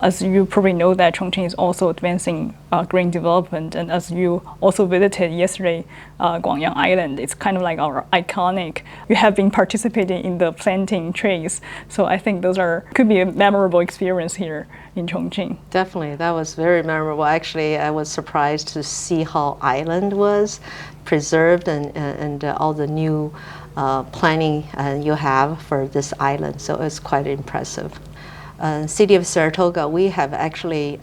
As you probably know that Chongqing is also advancing green development, and as you also visited yesterday, Guangyang Island, it's kind of like our iconic. You have been participating in the planting trees, so I think those could be a memorable experience here in Chongqing. Definitely, that was very memorable. Actually, I was surprised to see how island was preserved and all the new planning you have for this island. So it's quite impressive. City of Saratoga, we have actually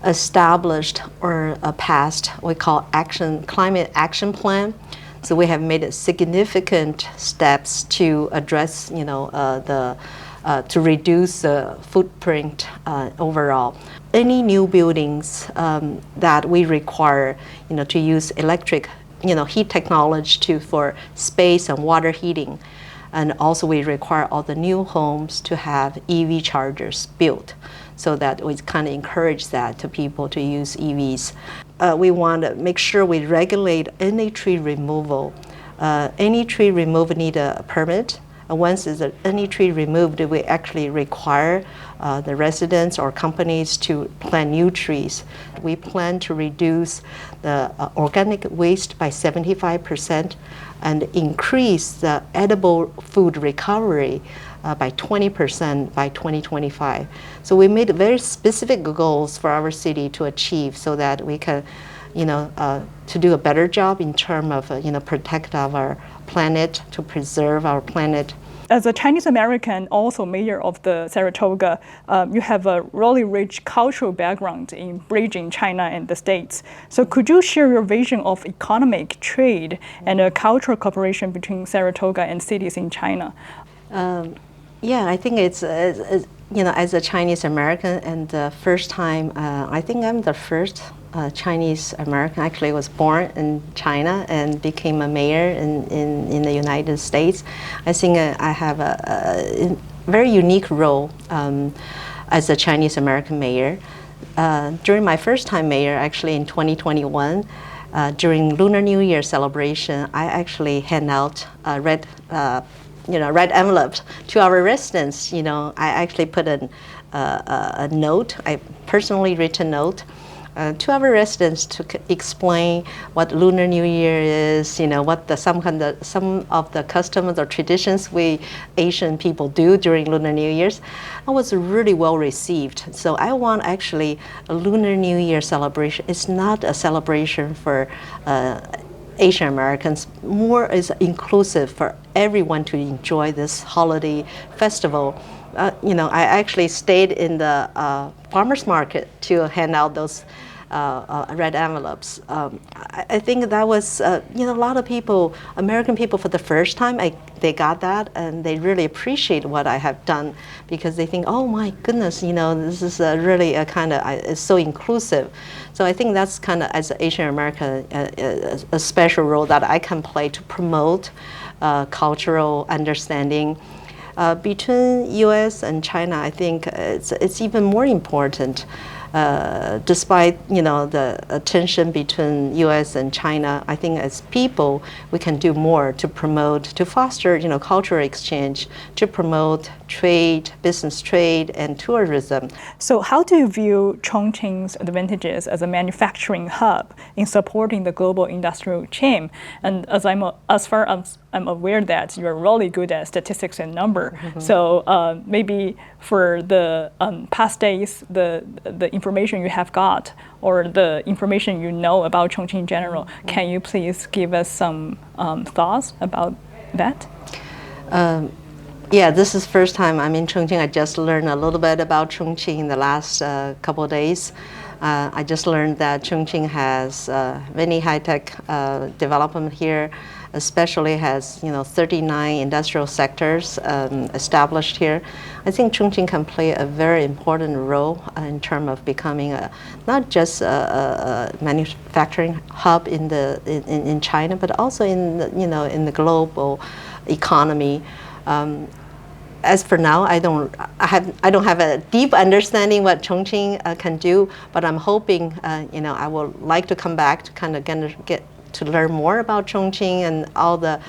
established or passed we call climate action plan. So we have made significant steps to address, to reduce the footprint overall. Any new buildings that we require, to use electric, heat technology for space and water heating. And also we require all the new homes to have EV chargers built so that we kind of encourage that to people to use EVs. We want to make sure we regulate any tree removal. Any tree removal need a permit. And once any tree removed, we actually require the residents or companies to plant new trees. We plan to reduce the organic waste by 75% and increase the edible food recovery by 20% by 2025. So we made very specific goals for our city to achieve so that we can, to do a better job in terms of, protect our planet, to preserve our planet. As a Chinese American, also mayor of the Saratoga, you have a really rich cultural background in bridging China and the States. So could you share your vision of economic trade and a cultural cooperation between Saratoga and cities in China? Yeah, I think it's as a Chinese American and the first time, I think I'm the first Chinese American. Actually, I was born in China and became a mayor in the United States. I think I have a very unique role as a Chinese American mayor. During my first time mayor, actually in 2021, during Lunar New Year celebration, I actually hand out red envelopes to our residents. I actually put a note, a personally written note, to our residents to explain what Lunar New Year is, what some of the customs or traditions we Asian people do during Lunar New Year's. It was really well received. So I want actually a Lunar New Year celebration. It's not a celebration for Asian Americans, more is inclusive for everyone to enjoy this holiday festival. I actually stayed in the farmers market to hand out those red envelopes. I think that was, a lot of people, American people for the first time, they got that and they really appreciate what I have done because they think, oh my goodness, this is really a kind of, it's so inclusive. So I think that's kind of, as an Asian American, a special role that I can play to promote cultural understanding. Between U.S. and China, I think it's even more important. Despite the tension between U.S. and China, I think as people we can do more to promote, to foster cultural exchange, to promote trade, business trade, and tourism. So how do you view Chongqing's advantages as a manufacturing hub in supporting the global industrial chain? And as far as I'm aware that you're really good at statistics and number. Mm-hmm. So maybe for the past days, the information you have got or the information you know about Chongqing in general, mm-hmm. Can you please give us some thoughts about that? Yeah, this is first time I'm in Chongqing. I just learned a little bit about Chongqing in the last couple of days. I just learned that Chongqing has many high-tech development here, especially has 39 industrial sectors established here. I think Chongqing can play a very important role in terms of becoming not just a manufacturing hub in China, but also in the global economy. As for now, I don't have a deep understanding what Chongqing can do, but I'm hoping, I would like to come back to kind of get to learn more about Chongqing and all the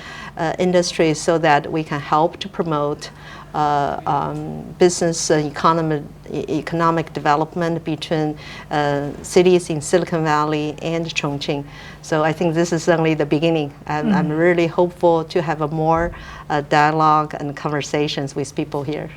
industries so that we can help to promote business economic development between cities in Silicon Valley and Chongqing. So I think this is only the beginning. I'm really hopeful to have a more dialogue and conversations with people here.